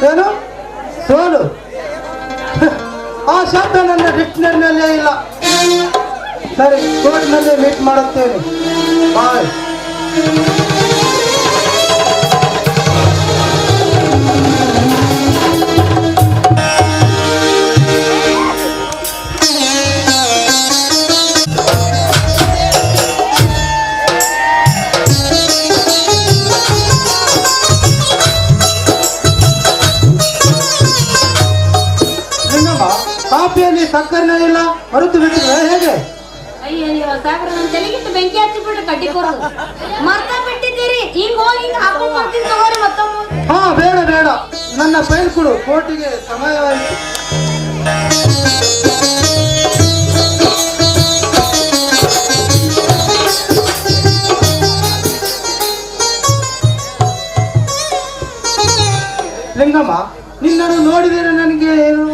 ಏನು ಸೋಲು ಆ ಶಬ್ದ ನನ್ನ ಡಿಕ್ಷನರಿನಲ್ಲೇ ಇಲ್ಲ. ಸರಿ, ಕೋರ್ಟ್ನಲ್ಲಿ ಮೀಟ್ ಮಾಡುತ್ತೇನೆ. ಬಾಯ್. ಕಾಫಿಯಲ್ಲಿ ಸಕ್ಕರೆ ಇಲ್ಲ, ಮರೆತು ಬಿಟ್ಟಿದ್ರೆ ಹೇಗೆ? ಅಯ್ಯಯ್ಯೋ ಸಾಬ್ರ, ನನ್ನ ತಲೆಗಿಟ್ಟು ಬೆಂಕಿ ಹಚ್ಚಿಬಿಟ್ಟು ಕಡ್ಡಿ ಕೊಡೋದು ಮರ್ತ ಬಿಟ್ಟಿದ್ದೀರಿ. ಹಿಂಗ್ ಹೋಗಿ ಹಿಂಗ್ ಹಾಕೊಂಡು ಬರ್ತೀನಿ ತಗೋರಿ ಮತ್ತೊಮ್ಮೆ. ಹಾ, ಬೇಡ ಬೇಡ, ನನ್ನ ಫೈಲ್ ಕೊಡು, ಕೋರ್ಟಿಗೆ ಸಮಯವಾಯಿತು. ಲಿಂಗಮ್ಮ, ನಿನ್ನನ್ನು ನೋಡಿದರೆ ನನಗೆ ಏನು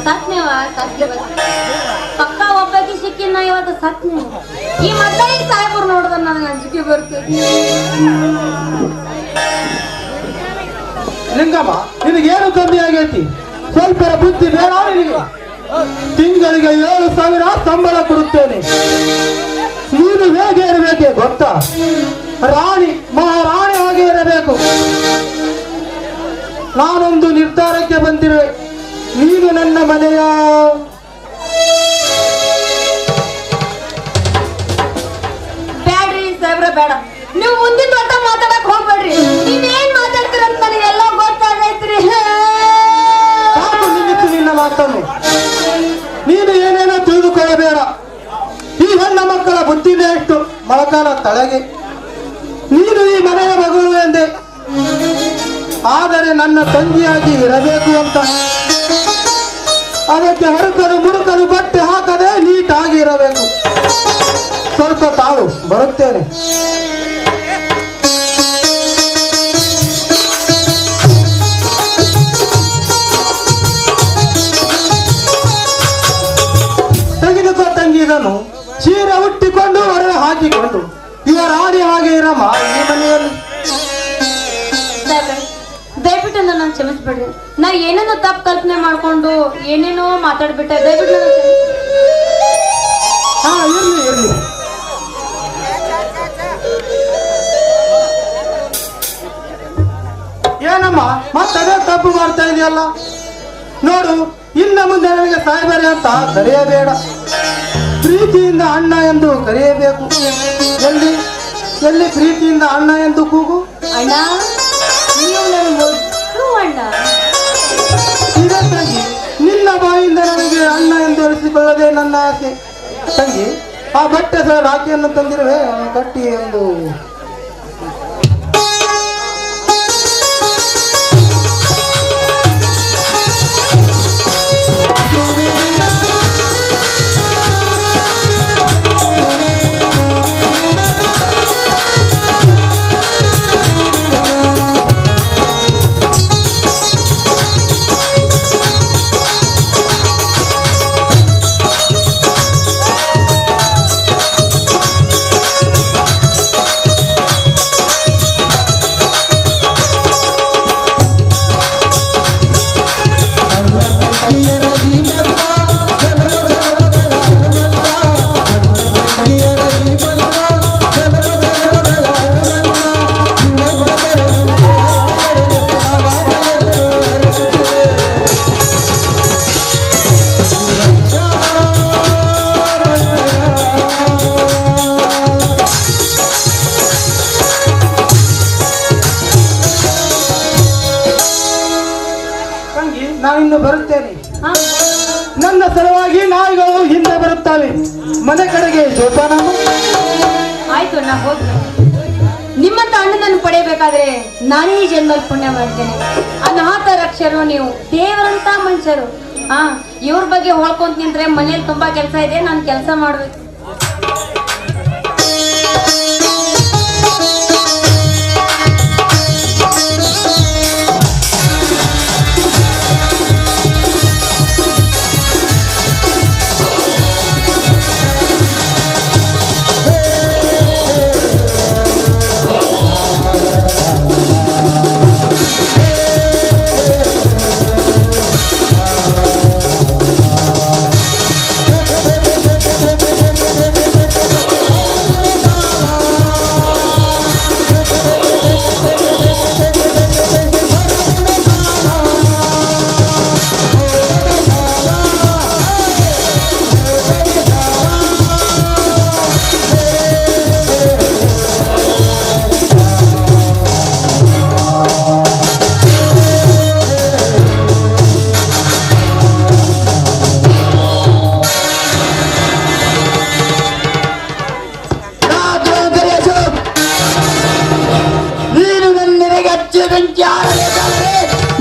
ಸತ್ಯವ ಪಕ್ಕ ಒಬ್ಬಾಕಿ ಸಿಕ್ಕಿನ ಇವತ್ತು ಸತ್ಯ. ಈ ಮತ್ತೆ ಸಾಹೇಬ್ರು ನೋಡಿದ್ರೆ ನನಗೆ ಅಂಜಿಕೆ ಬರ್ತದೆ. ಲಿಂಗಮ್ಮ, ನಿನಗೇನು ಕಮ್ಮಿ ಆಗೈತಿ? ಸ್ವಲ್ಪ ಬುದ್ಧಿ ಬೇಡ ನಿನಗೆ? ತಿಂಗಳಿಗೆ 7,000 ಸಂಬಳ ಕೊಡುತ್ತೇನೆ. ನೀನು ಹೇಗೆ ಇರಬೇಕೆ ಗೊತ್ತಾ? ರಾಣಿ, ಮಹಾರಾಣಿ ಹಾಗೆ ಇರಬೇಕು. ನಾನೊಂದು ನಿರ್ಧಾರಕ್ಕೆ ಬಂದಿರುವೆ. ನೀನು ನನ್ನ ಮನೆಯ ಬ್ಯಾಡ್ರಿ ಸಾಹೇಬ್ರ, ಬೇಡ. ನೀವು ಮುಂದಿನ ದೊಡ್ಡ ಮಾತಾಡಕ್ ಹೋಗ್ಬೇಡ್ರಿ. ನೀವೇನ್ ಮಾತಾಡ್ತೀರಂತ ನನಗೆಲ್ಲ ಗೊತ್ತಾಗೈತ್ರಿ. ನಿಲ್ಲಿಸು ನಿನ್ನ ಮಾತನ್ನು. ನೀನು ಏನೇನೋ ತಿಳಿದುಕೊಳ್ಳಬೇಡ. ಈ ಹೆಣ್ಣ ಮಕ್ಕಳ ಬುದ್ಧಿನೇ ಎಷ್ಟು ಮೊಳಕಾಲ ತಳಗೆ. ನೀನು ಈ ಮನೆಯ ಮಗಳು ಎಂದೆ, ಆದರೆ ನನ್ನ ತಂಗಿಯಾಗಿ ಇರಬೇಕು ಅಂತ. ಅದಕ್ಕೆ ಹರಕಲು ಮುಡುಕಲು ಬಟ್ಟೆ ಹಾಕದೆ ನೀಟಾಗಿ ಇರಬೇಕು. ಸ್ವಲ್ಪ ತಾಳು, ಬರುತ್ತೇನೆ. ತೆಗೆದುಕೋ ತಂಗಿ ಇದನ್ನು. ಸೀರೆ ಹುಟ್ಟಿಕೊಂಡು ಹೊರಗೆ ಹಾಕಿಕೊಂಡು ಇವ ರಾಣಿ ಹಾಗೆ ಇರಮ್ಮ ಈ ಮನೆಯಲ್ಲಿ. ದಯವಿಟ್ಟು ನನ್ನ ಕ್ಷಮಿಸ್ಬಿಡ್ರಿ. ನಾ ಏನೇನೋ ತಪ್ಪು ಕಲ್ಪನೆ ಮಾಡ್ಕೊಂಡು ಏನೇನೋ ಮಾತಾಡ್ಬಿಟ್ಟೆ. ದಯವಿಟ್ಟು ಹಾ, ಇರ್ಲಿ ಇರ್ಲಿ. ಏನಮ್ಮ ಮತ್ತದೇ ತಪ್ಪು ಮಾಡ್ತಾ ಇದೆಯಲ್ಲ? ನೋಡು, ಇನ್ನ ಮುಂದೆ ನನಗೆ ಸಾಯ್ಬಾರೆ ಅಂತ ಕರೆಯಬೇಡ. ಪ್ರೀತಿಯಿಂದ ಅಣ್ಣ ಎಂದು ಕರೆಯಬೇಕು. ಎಲ್ಲಿ ಎಲ್ಲಿ ಪ್ರೀತಿಯಿಂದ ಅಣ್ಣ ಎಂದು ಕೂಗು. ಅಣ್ಣ, ನೀವು ನನ್ನ ಮೊದಲು ಅಣ್ಣ. ಈಗ ತಂಗಿ, ನಿನ್ನ ಬಾಯಿಂದ ನನಗೆ ಅಣ್ಣ ಎಂದು ಅನಿಸಿಕೊಳ್ಳದೆ ನನ್ನ ಆಸೆ. ತಂಗಿ, ಆ ಬಟ್ಟೆ ಸಹ ರಾಖಿಯನ್ನು ತಂದಿರುವೆ, ಕಟ್ಟಿ ಒಂದು. ಇನ್ನು ಬರುತ್ತೇನೆ. ಹಾ ನನ್ನ ಸಲುವಾಗಿ ನಾಯಿಗಳು ಹಿಂದೆ ಬರುತ್ತವೆ. ಮನೆ ಕಡೆಗೆ ಜೋಪಾನ. ಆಯ್ತು, ನಾ ಹೋಗಿ ನಿಮ್ಮಂತ ಅಣ್ಣನನ್ನು ಪಡೆಯಬೇಕಾದ್ರೆ ನಾನೇ ಈ ಜನ್ಮದಲ್ಲಿ ಪುಣ್ಯ ಮಾಡ್ತೇನೆ. ಅನಾಥ ರಕ್ಷರು ನೀವು, ದೇವರಂತ ಮನುಷ್ಯರು. ಹಾ, ಇವ್ರ ಬಗ್ಗೆ ಹೋಳ್ಕೊಂತ ನಿಂತ್ರೆ ಮನೇಲಿ ತುಂಬಾ ಕೆಲಸ ಇದೆ, ನಾನು ಕೆಲಸ ಮಾಡ್ಬೇಕು.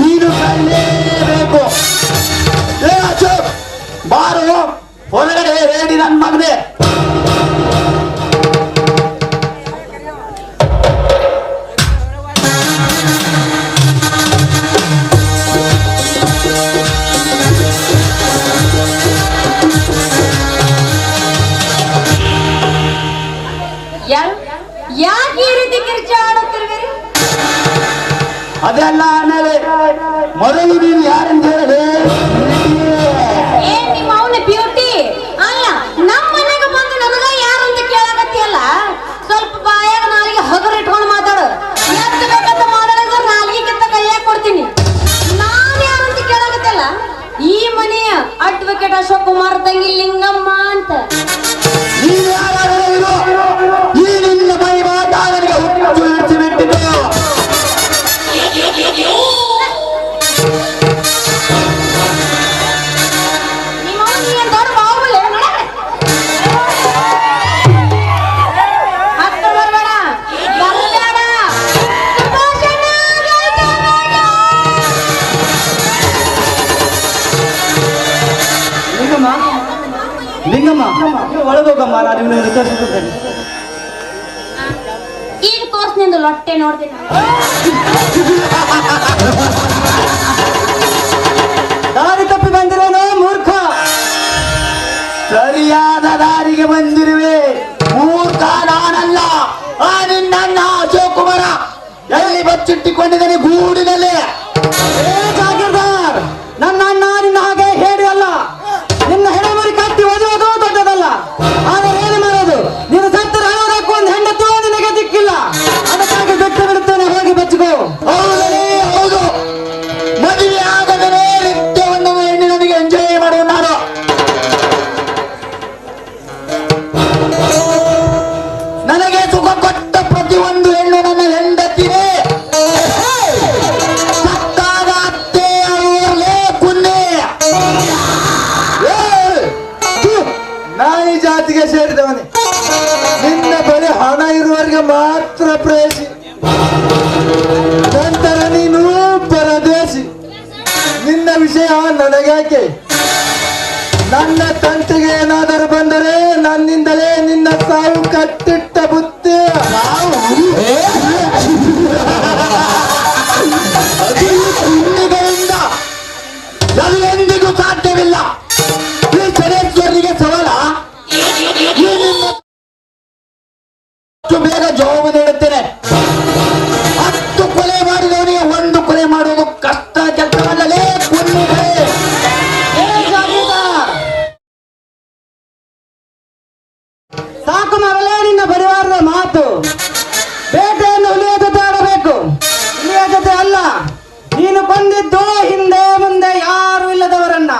ನೀನು ಕಳ್ಳೇಬೇಕು. ಬಾರು ಹೊರಗಡೆ ರೇಡಿ ನನ್ನ ಮಗನೇ. ಯಾಕೆ ಈ ರೀತಿ ಕಿರ್ಚಿ ಆಡುತ್ತಿರುವಿರಿ? ಅದೆಲ್ಲ ಆಮೇಲೆ ಮೊದಲು ನೀನು ಯಾರೆಂದು ಹೇಳಿ. ಏನ್ ನಿಮ್ಮ ಅವನ ಬ್ಯೂಟಿ ಅಲ್ಲ, ನಮ್ಮ ಮನೆಗೆ ಬಂದು ನನಗ ಯಾರು ಅಂತ ಕೇಳಕತ್ತಿಯಲ್ಲ. ಸ್ವಲ್ಪ ಬಾಯಾಗ ನಾಲಿಗೆ ಹಗರು ಇಟ್ಕೊಂಡು ಮಾತಾಡು. ಎಷ್ಟು ಬೇಕಂತ ಮಾತಾಡಿದ್ರೆ ನಾಲಿಗೆ ಕಿತ್ತ ಕೈಯಾಗ ಕೊಡ್ತೀನಿ. ನಾನು ಯಾರು ಅಂತ ಕೇಳಕತ್ತಿಯಲ್ಲ, ಈ ಮನೆಯ ಅಡ್ವೊಕೇಟ್ ಅಶೋಕ್ ಕುಮಾರ್ ತಂಗಿ ಲಿಂಗಮ್ಮ ಅಂತ. ನೀನು ಯಾರು? ಈ ನಿನ್ನ ಮೈ ಮಾತಾಡಲಿಕ್ಕೆ ಹುಟ್ಟು ಹಿಡಿಸಿಬಿಟ್ಟಿದೆ. ಲಿಂಗಮ್ಮ, ಒಳಗೋಗಮ್ಮ, ನಾನು ನಿಮ್ಮನ್ನು ವಿಚಾರಿಸುತ್ತೇನೆ. ಈಗ ತೋರ್ಸ್ ನಿಂದು ಲೊಟ್ಟೆ ನೋಡ್ತೀನಿ. ದಾರಿ ತಪ್ಪಿ ಬಂದಿರೋನು ಮೂರ್ಖ. ಸರಿಯಾದ ದಾರಿಗೆ ಬಂದಿರುವೆ. ಮೂರ್ಖ ನಾನಲ್ಲ, ಆ ನಿನ್ನ ಅಶೋಕ್ ಕುಮಾರ ಎಲ್ಲಿ ಬಚ್ಚಿಟ್ಟಿಕೊಂಡಿದ್ದಾನೆ ಗೂಡಿನಲ್ಲಿ. ಜಾಗೀರ್ದಾರ್, ನನ್ನ ಅಣ್ಣ ನಿನ್ನ ಹಾಗೆ ಹೇಳಿ ಅಲ್ಲ. ನಿನ್ನ ಹೆಣಮರಿ ಕಟ್ಟಿ ಓದುವುದು ದೊಡ್ಡದಲ್ಲ. ಆದರೆ ಏನು ಮಾಡೋದು, ನೀನು ಸತ್ತರ ಅಳೋದಕ್ಕೂ ಒಂದು ಹೆಂಡತಿ ನಿನಗೆ ದಿಕ್ಕಿಲ್ಲ. ಅದಕ್ಕಾಗಿ ಬಿಟ್ಟು ಬಿಡುತ್ತೇನೆ, ಹೋಗಿ ಬಚ್ಚಿಕೋ. ಹೌದು, ಮದುವೆ ಆಗದರೆ ನಿತ್ಯವನ್ನು ಹೆಣ್ಣಿನೊಂದಿಗೆ ಎಂಜಾಯ್ ಮಾಡುವ ನಾನು. ನನಗೆ ಸುಖ ಕೊಟ್ಟ ಪ್ರತಿಯೊಂದು ಹೆಣ್ಣು ನನ್ನ ಹೆಂಡತಿನೇ. ಸತ್ತಾಗ ಅತ್ತೆ ಅವರೇ ಕುನ್ನೆ. ನಾಯಿ ಜಾತಿಗೆ ಸೇರಿದವನೇ. ನಿನ್ನ ಬಳಿ ಹಣ ಇರುವವರೆಗೆ ಮಾತ್ರ ಪ್ರೇಯಸಿ, ನಂತರ ನೀನು ಪರದೇಶಿ. ನಿನ್ನ ವಿಷಯ ನನಗ್ಯಾಕೆ? ನನ್ನ ತಂತಿಗೆ ಏನಾದರೂ ಬಂದರೆ ನನ್ನಿಂದಲೇ ನಿನ್ನ ಸಾವು ಕಟ್ಟಿಟ್ಟ ಬುತ್ತಿ. ಕುಂಡಿಗಳಿಂದ ಅದು ಎಂದಿಗೂ ಸಾಧ್ಯವಿಲ್ಲ. ಈ ಚರೇಶ್ವರಿಗೆ ಸವಾಲ. ಬೇಗ ಜವಾಬು ನೀಡುತ್ತೇನೆ. 10 ಕೊಲೆ ಮಾಡಿದವನಿಗೆ 1 ಕೊಲೆ ಮಾಡುವುದು ಕಷ್ಟ ಕೆಲಸವಲ್ಲಲೇ. ಸಾಕು ಮರಲೇ ನಿನ್ನ ಪರಿವಾರದ ಮಾತು. ಬೇಟೆಯನ್ನು ಹುಲಿಯ ಜೊತೆ ಆಡಬೇಕು, ಹುಲಿಯ ಜೊತೆ ಅಲ್ಲ. ನೀನು ಕೊಂದಿದ್ದು ಹಿಂದೆ ಮುಂದೆ ಯಾರು ಇಲ್ಲದವರನ್ನ,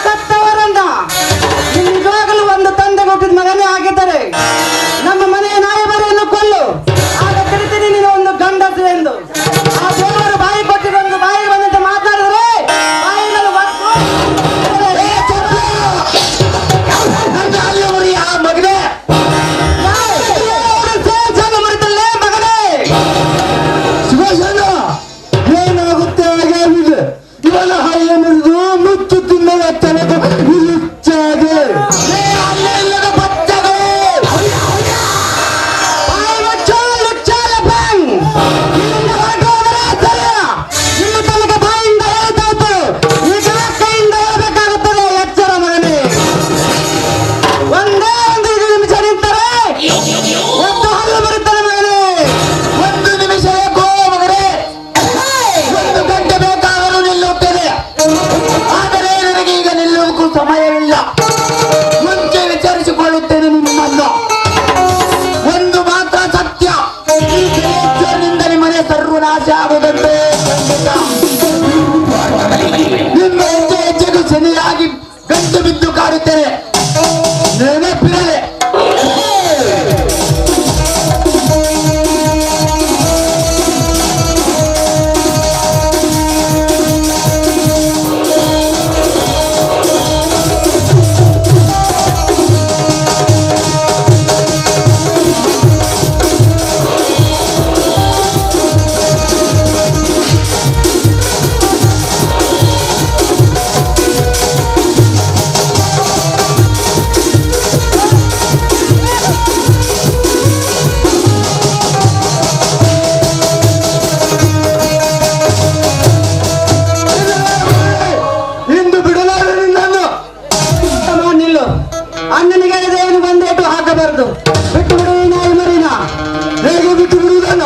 ಸತ್ತವರನ್ನ. ನಿಜವಾಗಲೂ ಒಂದು ತಂದೆ ಹುಟ್ಟಿದ ಮಗನೇ ಆಗಿದ್ದರೆ ನಮ್ಮ ಮನೆಯ ನಾಯಬರಿಯನ್ನು ಕೊಲ್ಲು, ಆಗ ತಿಳಿತೀನಿ ನೀನು ಒಂದು ಗಂಡಸು ಎಂದು. ಆ ದೇವರು ಬಾಯಿ ಕೊಟ್ಟಿದ್ದೊಂದು ಬಾಯಿ ಬಂದಂತೆ ಮಾತಾಡಿದ್ರೆ ಬಾಯಿ ಹೇಳ್ತೇನೆ, ನೆನಪಿರಲಿ. ಇಂದು ಬಿಡಲಾರೆ ನಿನ್ನನ್ನು. ನಿಲ್ಲು, ಅಣ್ಣನಿಗೆ ಏನು ಬಂದೇಟು ಹಾಕಬಾರದು. ಬಿಟ್ಟು ಬಿಡು ಈ ನಾಯಿ ಮರಿನ. ಹೇಗೆ ಬಿಟ್ಟು ಬಿಡುವುದನ್ನ?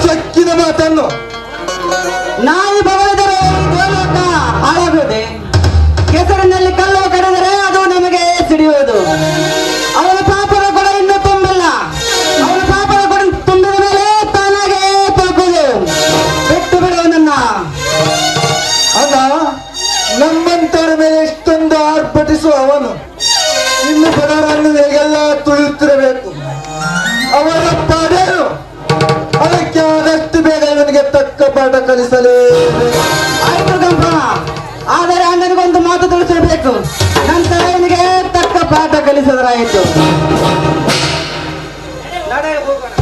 ಸೊಕ್ಕಿನ ಮಾತನ್ನು ನಾಯಿ ಬಗಳಿದರೆ ಗೋಲೋಕ ಹಾಳಾಗುವುದೇ. ಕೆಸರಿನಲ್ಲಿ ಕಲ್ಲು ಕಡಿದರೆ ಅದು ನಮಗೆ ಸಿಡಿಯುವುದು. ಅವನ ಪಾಪದ ಕೊಡ ಇನ್ನೂ ತುಂಬಿಲ್ಲ. ಅವನ ಪಾಪದ ಕೊಡ ತುಂಬಿದ ಮೇಲೆ ತಾನಾಗೆ ತಲುಪುವುದು. ಬಿಟ್ಟು ಬಿಡು ನನ್ನ. ಅಲ್ಲ, ನಮ್ಮಂತರ ಮೇಲೆ ಎಷ್ಟೊಂದು ಆರ್ಭಟಿಸುವ ಅವನು ಇನ್ನು ಬಡವರನ್ನು ಹೇಗೆಲ್ಲ ತುಳಿಯುತ್ತಿರಬೇಕು. ಅವರ ಪಡೆಯಲು ಅದಕ್ಕೆ ಆದಷ್ಟು ಬೇಗ ಇವನಿಗೆ ತಕ್ಕ ಪಾಠ ಕಲಿಸಲೇಬೇಕು. ಆಯ್ತು ಗಂಪ, ಆದರೆ ಅಣ್ಣನಿಗೊಂದು ಮಾತು ತಿಳಿಸಬೇಕು. ನಂತರ ಇವನಿಗೆ ತಕ್ಕ ಪಾಠ ಕಲಿಸಿದ್ರಾಯಿತು. ನಡೆ ಹೋಗೋಣ.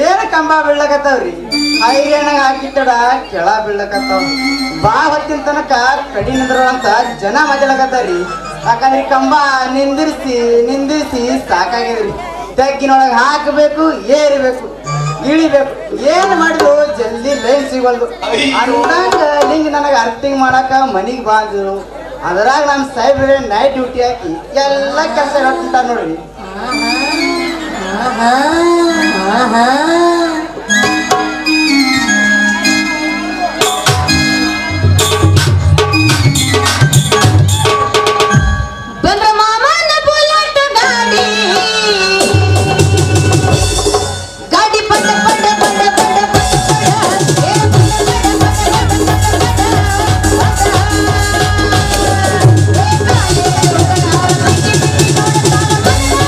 ಏನ ಕಂಬ ಬೀಳಕತ್ತಾವ್ರಿ? ಹೈರೇಣಾಗ ಹಾಕಿತ್ತಡ ಕೆಳ ಬೀಳಕತ್ತಾವ. ಬಾ ಹೊತ್ತಿನ ತನಕ ಕಡಿ ನಿಂದ್ರ ಅಂತ ಜನ ಮಜಲಕತ್ತಾರಿ. ಯಾಕಂದ್ರೆ ಈ ಕಂಬ ನಿಂದಿರಿಸಿ ನಿಂದಿರಿಸಿ ಸಾಕಾಗಿದ್ರಿ. ತೆಗ್ಗಿನೊಳಗೆ ಹಾಕಬೇಕು, ಏರಿಬೇಕು, ಇಳಿಬೇಕು. ಏನ್ ಮಾಡಿದ್ರು ಜಲ್ದಿ ಲೈನ್ ಸಿಗಲ್ದು. ಅಂದಂಗ ಲಿಂಗ್ ನನಗೆ ಅರ್ಥಿಂಗ್ ಮಾಡಾಕ ಮನಿಗೆ ಬಾಂದ್ರು. ಅದ್ರಾಗ ನಮ್ಮ ಸಾಹೇಬ್ರೆ ನೈಟ್ ಡ್ಯೂಟಿ ಹಾಕಿ ಎಲ್ಲ ಕೆಲಸ ಹೇಳ್ತಿಂತ ನೋಡ್ರಿ. ಬಂದ್ರ ಮಾಮನ ಬುಲೆಟ್ ಗಾಡಿ, ಗಾಡಿ ಪಟ ಪಟ ಪಟ ಪಟ ಪಟ ಪಟ, ಏ ಪಟ ಪಟ ಪಟ ಪಟ ಪಟ ಪಟ ಪಟ. ಏ ಗಾಡಿ ಹೋಗಣ, ಬಿಕ್ಕಿ ಬಿಕ್ಕಿ ನೋಡ್ತಾನ ಮನನ,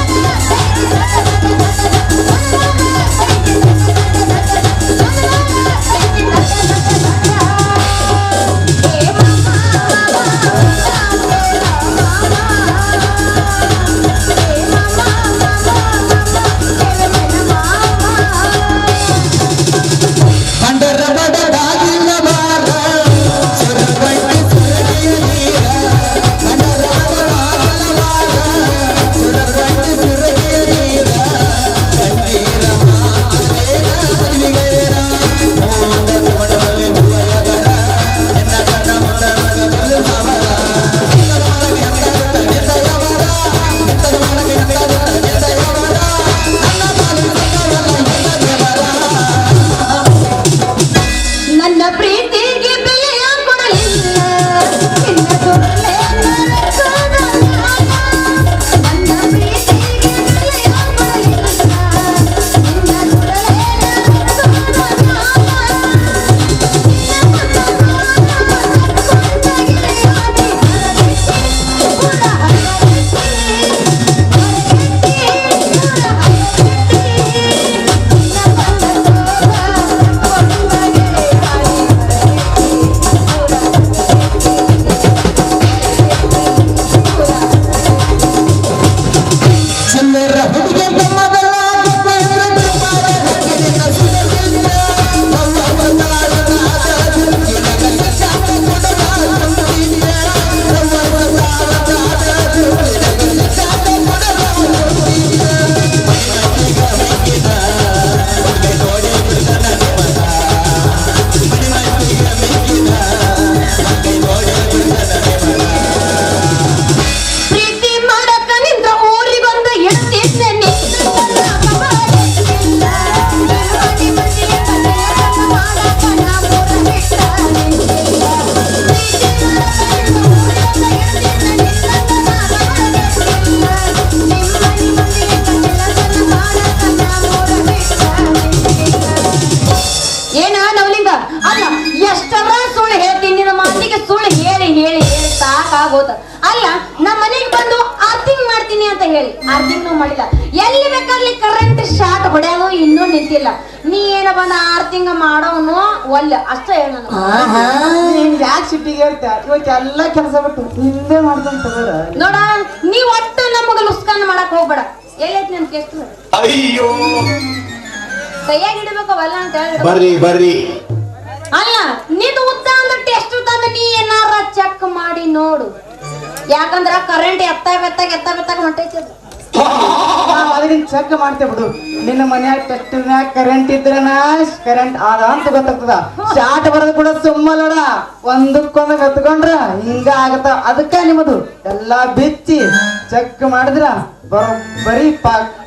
ಇಲ್ಲ. ನೀ ಏನ ಬಂದ 6 ತಿಂಗ ಮಾಡೋನು ಒಲ್ಲ ಅಷ್ಟ ಹೇಳ ನೀನ್ ಯಾಕೆ ಸಿಟ್ಟಿಗೆ ಹೇಳ್ತಾ ಇವತ್ತೆಲ್ಲ ಕೆಲಸ ಬಿಟ್ಟು ನಿಂದೇ ಮಾಡ್ತಾನೆ ತಗೋರ. ನೋಡ ನೀ ಒಟ್ಟು ನಮಗ ಲುಸ್ಕಾನ್ ಮಾಡಕ್ ಹೋಗ್ಬೇಡ. ಎಲ್ಲೈತಿ ನನ್ ಕೆಸ್ಟ್ ಅಯ್ಯೋ ಕೈಯಾಗ ಇಡಬೇಕು ಅವೆಲ್ಲ ಅಂತ ಹೇಳಿ ಬರ್ರಿ ಬರ್ರಿ. ಅಲ್ಲ ನಿಂದು ಉದ್ದ ಅಂದ್ರೆ ಟೆಸ್ಟ್ ತಂದ ನೀ ಏನಾರ ಚೆಕ್ ಮಾಡಿ ನೋಡು. ಯಾಕಂದ್ರ ಕರೆಂಟ್ ಎತ್ತ ಹೊಂಟೈತಿ ಅದು. ನಾವ್ ಅದನ್ನ ಚೆಕ್ ಮಾಡ್ತೇವೆ ಬಿಡು. ನಿನ್ನ ಮನ್ಯಾಗ ಟೆಸ್ಟ್ನ್ಯಾಗ ಕರೆಂಟ್ ಇದ್ರನ ಕರೆಂಟ್ ಆದ ಅಂತ ಗೊತ್ತಾಗ್ತದ. ಶಾರ್ಟ್ ಬರೋದು ಕೂಡ ಸುಮ್ಮಲ್ಲಡ, ಒಂದಕ್ಕೊಂದ ಕತ್ಕೊಂಡ್ರ ಹಿಂಗ ಆಗತ್ತ. ಅದಕ್ಕ ನಿಮ್ಮದು ಎಲ್ಲಾ ಬಿಚ್ಚಿ ಚೆಕ್ ಮಾಡಿದ್ರ ಬರೀ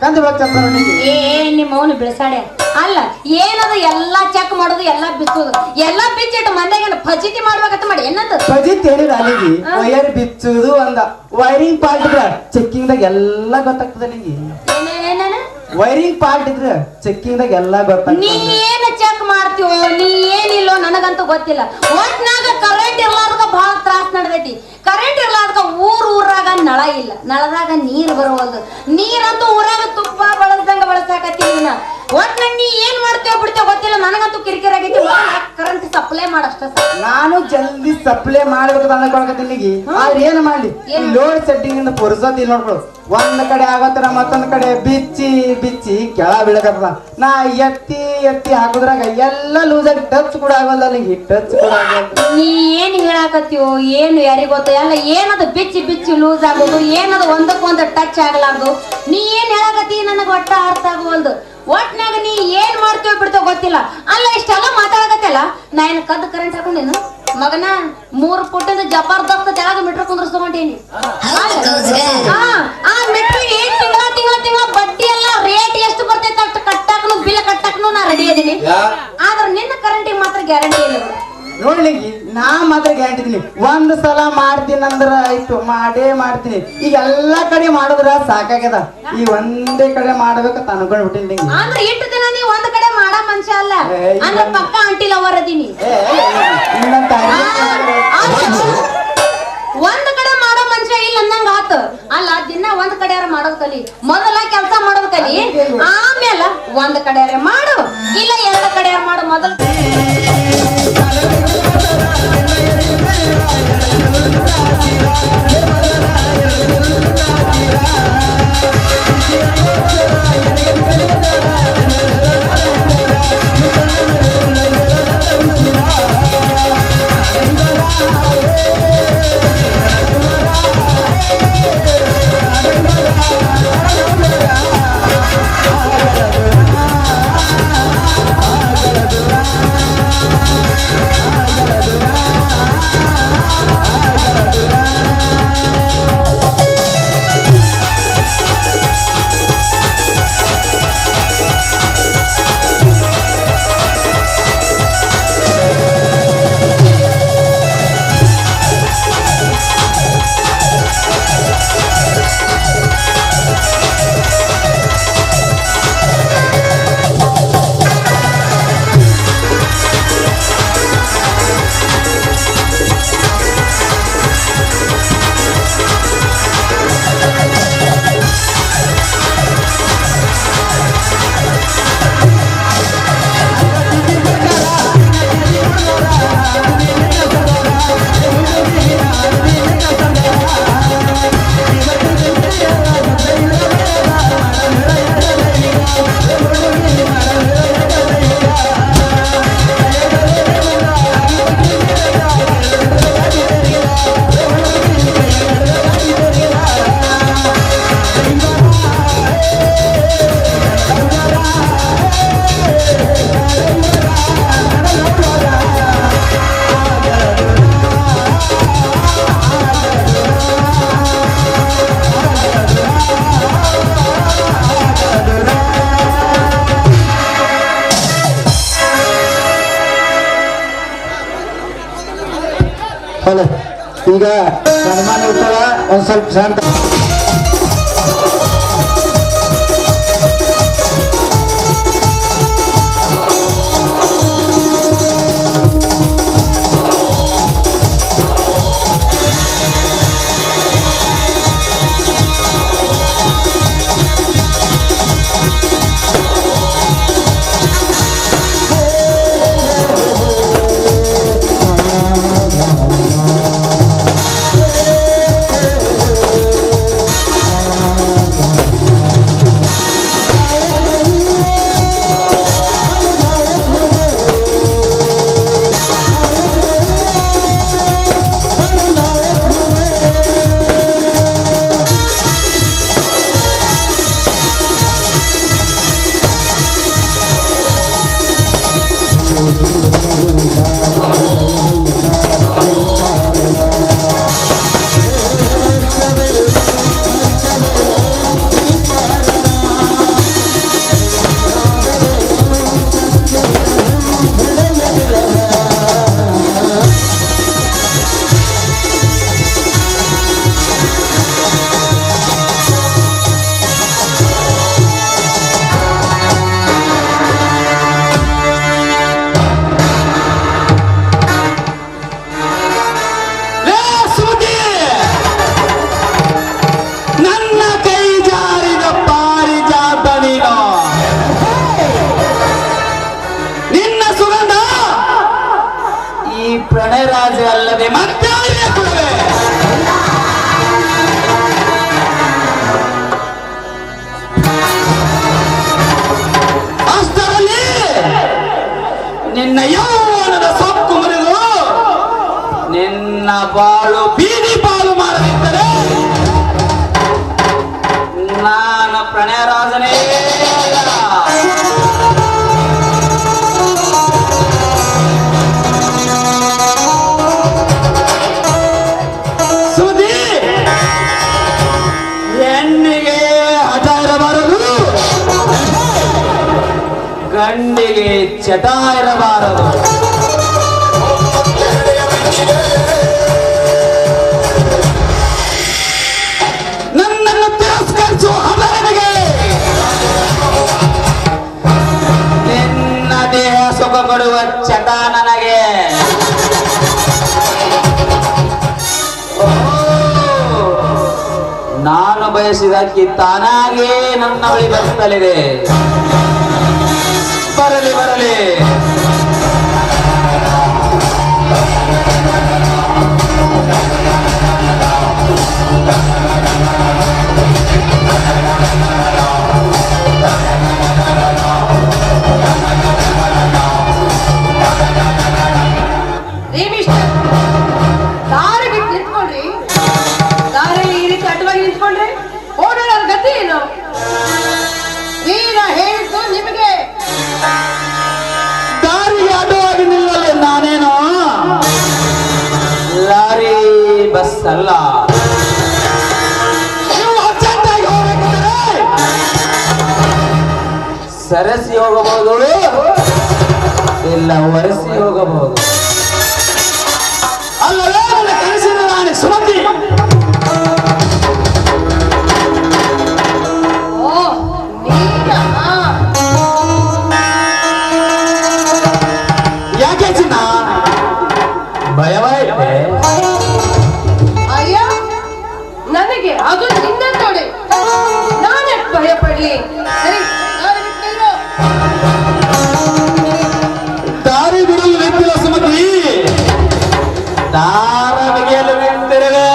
ಕಂದ ಬೆಳಗ್ತದ. ಏ ನಿಮ್ಮ ಅವನು ಬಿಳಸಾಡ್ಯ ಅಲ್ಲ ಏನದು ಎಲ್ಲಾ ಚೆಕ್ ಮಾಡೋದು ಎಲ್ಲಾ ಬಿಚ್ಚೋದು ಎಲ್ಲಾ ಬಿಚ್ಚಿಟ್ಟು ಮನ್ಯಾಗ ಫಜಿತಿ ಮಾಡ್ಬೇಕಂತ ಮಾಡಿ ಏನಂತ ಫಜಿತ್ ಹೇಳಿದ ಅಲ್ಲಿಗೆ ವೈರ್ ಬಿಚ್ಚುದು ಒಂದ ವೈರಿಂಗ್ ಪಾರ್ಟ್ ಇದ್ರ ಚೆಕ್ಕಿಂಗ್ ದಾಗ ಎಲ್ಲಾ ಗೊತ್ತಾಗ್ತದ. ನಿಂಗೆ ವೈರಿಂಗ್ ಪಾರ್ಟ್ ಇದ್ರ ಚೆಕ್ಕಿಂಗ್ ದಾಗ ಎಲ್ಲಾ ಗೊತ್ತಾಗ್ತದ. ನೀ ಏನ್ ಚೆಕ್ ಮಾಡ್ತೀವೋ ನೀ ಏನಿಲ್ಲೋ ನನಗಂತೂ ಗೊತ್ತಿಲ್ಲ. ಒಟ್ನಾಗ ಕರೆಂಟ್ ಇರ್ಲಾರ್ದ ಬಹಳ ತ್ರಾಸ್ ನಡೆದೈತಿ. ಕರೆಂಟ್ ಇರ್ಲಾರ್ದ ಊರಾಗ ನಳ ಇಲ್ಲ, ನಳದಾಗ ನೀರ್ ಬರುವಲ್ದು. ನೀರಂತೂ ಊರಾಗ ತುಪ್ಪ ಬಳಸ್ದಂಗ ಬಳಸಾಕತ್ತೀನಿ. ಒಟ್ನಾಗ ನೀ ಏನ್ ಮಾಡ್ತೇವ ಬಿಡ್ತೇವ ಗೊತ್ತಿಲ್ಲ. ನನಗಂತೂ ಕಿರಿಕಿರಿ ಆಗೈತಿ. ಕರೆಂಟ್ ಸಪ್ಲೈ ಮಾಡಷ್ಟ ನಾನು ಜಲ್ದಿ ಸಪ್ಲೈ ಮಾಡ್ಬೇಕು ಅನ್ಕೊಳಕತ್ತೀನಿ. ಆದ್ರೆ ಏನ್ ಮಾಡ್ಲಿ, ಲೋಡ್ ಸೆಟ್ಟಿಂಗ್ ಇಂದ ಪುರ್ಸೋತಿ ನೋಡ್ಕೊಳು. ಒಂದ್ ಕಡೆ ಆಗತ್ತರ ಮತ್ತೊಂದ್ ಕಡೆ ಬಿಚ್ಚಿ ಬಿಚ್ಚಿ ಕೆಳ ಬೀಳಕತ್ತದ. ನಾ ಎತ್ತಿ ಹಾಕುದ್ರಾಗ ಎಲ್ಲ ಲೂಸ್ ಆಗಿ ಟಚ್ ಕೂಡ ಆಗಲ್ಲ. ನಿಂಗೆ ಟಚ್ ಕೂಡ ಆಗಲ್ಲ. ನೀ ಏನ್ ಹೇಳಾಕತ್ತೀವೋ ಏನು ಯಾರಿಗ ಗೊತ್ತ ಎಲ್ಲ. ಏನದು ಬಿಚ್ಚಿ ಬಿಚ್ಚಿ ಲೂಸ್ ಆಗೋದು, ಏನದು ಒಂದಕ್ಕೊಂದು ಟಚ್ ಆಗಲಾರ್ದು. ನೀ ಏನ್ ಹೇಳಾಕತ್ತಿ ನನಗ ಒಟ್ಟ ಅರ್ಥ ಆಗುವಲ್ದು. ಒಟ್ನಾಗ ನೀ ಏನ್ ಮಾಡ್ತೇವ ಬಿಡ್ತೇವ ಗೊತ್ತಿಲ್ಲ. ಅಲ್ಲ ಇಷ್ಟೆಲ್ಲ ಮಾತಾಡಕತ್ತಲ್ಲ, ನಾ ಏನ್ ಕದ್ದು ಕರೆಂಟ್ ಹಾಕೊಂಡೇನು ಮಗನ 3 ಫುಟ್ಟಿಂದ ಜಬರ್ದಸ್ತ್ ತೆಳಗ ಮೀಟರ್ ಕುಂದ್ರಸ್ಕೊಂಡೀನಿ. ಆ ಮೀಟರ್ಗೆ ತಿಂಗಳ ಬಡ್ಡಿ ಎಲ್ಲ ರೇಟ್ ಎಷ್ಟು ಬರ್ತೈತೆ ಅಷ್ಟು ಕಟ್ಟಾಕನು ಬಿಲ್ ಕಟ್ಟಾಕನು ನಾ ರೆಡಿ ಇದೀನಿ. ಆದ್ರೆ ನಿನ್ನ ಕರೆಂಟಿಗೆ ಮಾತ್ರ ಗ್ಯಾರಂಟಿ ಇಲ್ಲ. ನೋಡ್ಲಿಂಗಿ ನಾ ಮಾತ್ರ ಗ್ಯಾರಂಟಿ ಇದೀನಿ. ಒಂದ್ ಸಲ ಮಾಡ್ತೀನಿ ಅಂದ್ರ ಆಯ್ತು, ಮಾಡೇ ಮಾಡ್ತೀನಿ. ಈಗ ಎಲ್ಲಾ ಕಡೆ ಮಾಡಿದ್ರ ಸಾಕಾಗ್ಯದ. ಈ ಒಂದೇ ಕಡೆ ಮಾಡ್ಬೇಕಂತ ಅನ್ಕೊಂಡ್ಬಿಟ್ಟಿನಿ. ಅಂದ್ರೆ ಇಟ್ಟು ದಿನ ನೀ ಒಂದ್ ಕಡೆ ಮಾಡೋ ಮನುಷ್ಯ ಅಲ್ಲ, ಅಂದ್ರೆ ಪಕ್ಕ ಆಂಟಿ ಲವರ್ ಅದೀನಿ. ಒಂದ್ ಕಡೆ ಮಾಡೋ ಮನುಷ್ಯ ಇಲ್ಲ ಅಂದಂಗ ಆತ. ಅಲ್ಲ ದಿನ ಒಂದ್ ಕಡೆ ಮಾಡೋದ್ ಕಲಿ. ಮೊದಲ ಕೆಲಸ ಮಾಡೋದ್ ಕಲಿ, ಆಮೇಲೆ ಒಂದ್ ಕಡೆ ಮಾಡು ಇಲ್ಲ 2 ಕಡೆ ಮಾಡು. ಮೊದಲು ಈಗ ಸನ್ಮಾನ ಇರ್ತಾವ, ಒಂದ್ ಸ್ವಲ್ಪ ಶಾಂತ. ಪ್ರಣಯರಾಜ ಅಲ್ಲದೆ ಮತ್ತೆ ಕೊಡುವೆ. ಅಷ್ಟರಲ್ಲಿ ನಿನ್ನ ಯೌವನದ ಸೊಕ್ಕು ಮುರಿದು ನಿನ್ನ ಬಾಳು ಬೀದಿ ಬಾಳು ಮಾಡದಿದ್ದರೆ ನಾನು ಪ್ರಣಯರಾಜನೇ ಅಲ್ಲ. ಸುದ್ದಿ ಹೆಣ್ಣಿಗೆ ಹಠ ಇರಬಾರದು, ಗಂಡಿಗೆ ಚಟ ಇರಬಾರದು. ನನ್ನನ್ನು ತಿರಸ್ಕರಿಸುವ ಹಠನಿಗೆ ನಿನ್ನ ದೇಹ ಸುಖ ಕೊಡುವ ಚಟ ನನಗೆ. ನಾನು ಬಯಸಿದಕ್ಕೆ ತಾನಾಗೇ ನನ್ನ ಬಳಿ ಬರುತ್ತಲಿದೆ. ಬರಲಿ ಬರಲಿ. ರೀ ಮಿಸ್ಟರ್, ದಾರಿ ಬಿಟ್ಟು ನಿಂತ್ಕೊಂಡ್ರಿ. ದಾರಿಯಲ್ಲಿ ಈ ರೀತಿ ಅಡ್ಡವಾಗಿ ನಿಂತ್ಕೊಂಡ್ರೆ ಓಡೋರ ಗತಿ ಏನು? ವೀರ ಹೇಳಿದ್ದು ನಿಮಗೆ. ದಾರಿಗೆ ಅಡ್ಡವಾಗಿ ನಿಲ್ಲಲು ನಾನೇನೋ ಲಾರಿ ಬಸ್ ಅಲ್ಲ. ನೀವು ಅರ್ಜೆಂಟಾಗಿ ಹೋಗಬೇಕಿದ್ರೆ ಸರಸಿ ಹೋಗಬಹುದು, ಇಲ್ಲ ಒರೆಸಿ ಹೋಗಬಹುದು. ಅಲ್ಲವೇ ನನ್ನ ಕನಸಿನ ರಾಣಿ ಸುಮತಿ. ಓ, ನೀನಾ? ಯಾಕೆ ಚಿನ್ನ ಭಯವಾಯಿತೆ? ಅಯ್ಯ, ನನಗೆ ಅದು ನಿನ್ನ ನೋಡಿ ನಾನೇ ಭಯ ಪಡ್ಲಿ. ಸರಿ, ದಾರಿ ಬಿಟ್ಟು ನಿಲ್ಲು. ದಾರಿ ಬಿಡಲು ನಿಂತಿಲ್ಲ ಸುಮತಿ, ದಾರ ಬಿಗಿಯಲು ನಿಂತಿರುವೆ.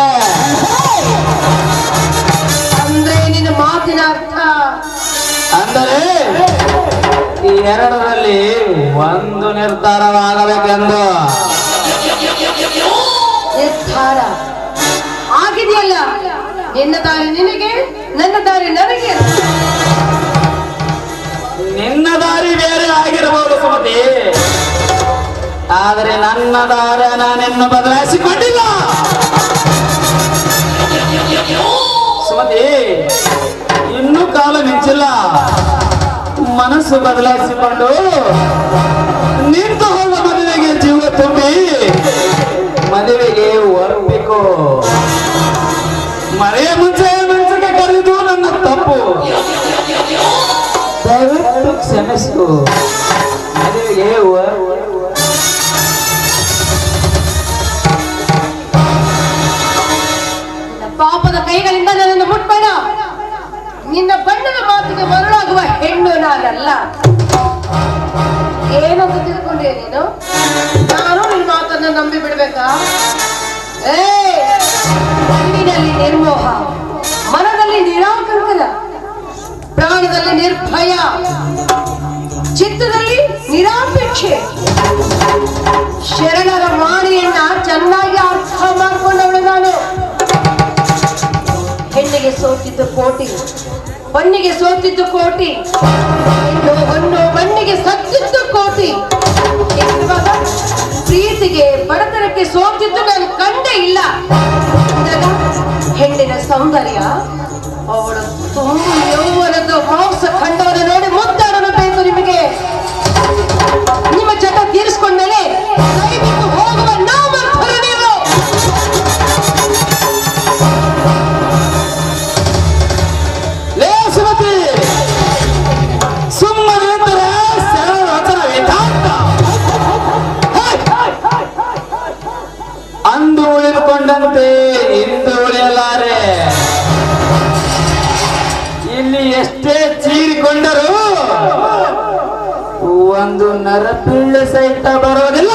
ಅಂದ್ರೆ ನಿನ್ನ ಮಾತಿನ ಅರ್ಥ ಅಂದರೆ ಈ ಎರಡರಲ್ಲಿ ಒಂದು ನಿರ್ಧಾರವಾಗಬೇಕೆಂದು. ನಿರ್ಧಾರ ಆಗಿದೆಯಲ್ಲ. ನಿನ್ನ ದಾರಿ ನಿನಗೆ, ನನ್ನ ದಾರಿ ನನಗೆ. ನಿನ್ನ ದಾರಿ ಬೇರೆ ಆಗಿರಬಹುದು ಸುಮತಿ, ಆದರೆ ನನ್ನ ದಾರಿ ನಾನಿನ್ನು ಬದಲಾಯಿಸಿಕೊಂಡಿಲ್ಲ ಸುಮತಿ. ಇನ್ನೂ ಕಾಲ ಮಿಂಚಿಲ್ಲ. ಮನಸ್ಸು ಬದಲಾಯಿಸಿಕೊಂಡು ನಿಂತು ಹೋದ ಮದುವೆಗೆ ಜೀವ ತುಂಬಿ ಮದುವೆಗೆ ಒರಬೇಕು. ಮಳೆಯ ಮುಂಚೆಗೆ ಕರೆದು ನನ್ನ ತಪ್ಪು, ದಯವಿಟ್ಟು ಕ್ಷಮಿಸು. ಮದುವೆಗೆ ಪಾಪದ ಕೈಗಳಿಂದ ನನ್ನನ್ನು ಮುಟ್ಬೇಡ. ನಿನ್ನ ಬಣ್ಣದ ಮಾತಿಗೆ ಮರಳಾಗುವ ಹೆಣ್ಣು ನಾನಲ್ಲ. ಏನಂತ ತಿಳ್ಕೊಂಡೆ ನೀನು? ನಾನು ನಿನ್ನ ಮಾತನ್ನ ನಂಬಿ ಬಿಡ್ಬೇಕಾ? ಮನದಲ್ಲಿ ನಿರ್ಮೋಹ, ಮನದಲ್ಲಿ ನಿರಾಕಂಕರ, ಪ್ರಾಣದಲ್ಲಿ ನಿರ್ಭಯ, ಚಿತ್ತದಲ್ಲಿ ನಿರಾಪೇಕ್ಷೆ. ಶರಣರ ವಾಣಿಯನ್ನ ಚೆನ್ನಾಗಿ ಅರ್ಥ ಮಾಡಿಕೊಂಡವಳು ನಾನು. ಹೆಣ್ಣಿಗೆ ಸೋತಿದ್ದು ಕೋಟಿ, ಬಣ್ಣಿಗೆ ಸೋತಿದ್ದು ಕೋಟಿ, ಹೆಣ್ಣು ಬಣ್ಣಿಗೆ ಸತ್ತಿದ್ದು ಕೋಟಿ. ಇವಾಗ ಪ್ರೀತಿಗೆ ಬಡತನಕ್ಕೆ ಸೋತಿದ್ದು ನಾನು ಕಂಡೇ ಇಲ್ಲ. ಹೆಣ್ಣಿನ ಸೌಂದರ್ಯ, ಅವಳು ತುಂಬ ಯೌವನದ ಮಾಂಸ ಕಂಡವರ ನೋಡಿ ಮುದ್ದಾಡಲು ಬೇಕು ನಿಮಗೆ. ನಿಮ್ಮ ಚಟ ತೀರಿಸ್ಕೊಂಡ್ಮೇಲೆ ದಯವಿಟ್ಟು ಹೋಗುವ ನಾಮರ್ಥರು ನೀವು. ಲೇ ಸುಮತಿ, ಸುಮ್ಮನೆ ವಚನ ವೇದಾಂತ ಅಂದು ಉಳಿದುಕೊಂಡಂತೆ ಇಂದು ಉಳಿಯಲಾರೆ. ಇಲ್ಲಿ ಎಷ್ಟೇ ಚೀರಿಕೊಂಡರೂ ಒಂದು ನರಪಿಳ್ಳೆ ಸಹಿತ ಬರೋದಿಲ್ಲ.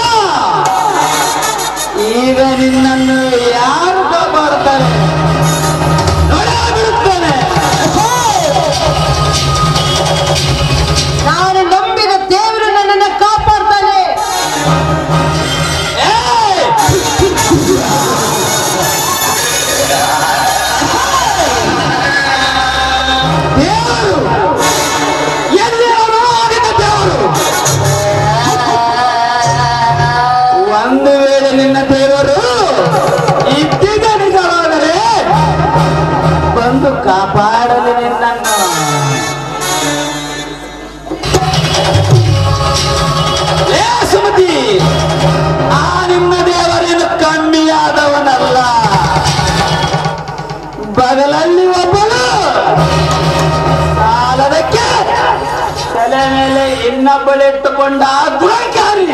ಈಗ ನಿನ್ನನ್ನು ಯಾರು ಕಾಪಾಡ್ತಾರೆ ಬಿಡುತ್ತಾನೆ. ನಾನು ನಂಬಿದ ದೇವರು ನನ್ನನ್ನು ಕಾಪಾಡ್ತಾನೆ. ಏಯ್! ದೇವರು ಎಲ್ಲಿ ಅವನು ಆಗಿದ್ದ ದೇವರು? ಒಂದು ವೇಳೆ ನಿನ್ನ ದೇವರು ಇದ್ದೀಗ ನಿಜವಾದರೆ ಬಂದು ಕಾಪಾಡಲಿ ನಿನ್ನನ್ನು. ಏ ಸುಮತಿ, ಆ ನಿಮ್ಮ ದೇವರೇನು ಕಮ್ಮಿಯಾದವನಲ್ಲ. ಬಗಲಲ್ಲಿ ಒಬ್ಬನು ಸಾಲದಕ್ಕೆ ತಲೆ ಮೇಲೆ ಇನ್ನೊಬ್ಬಳಿಟ್ಟುಕೊಂಡ ದುರಕಾರಿ.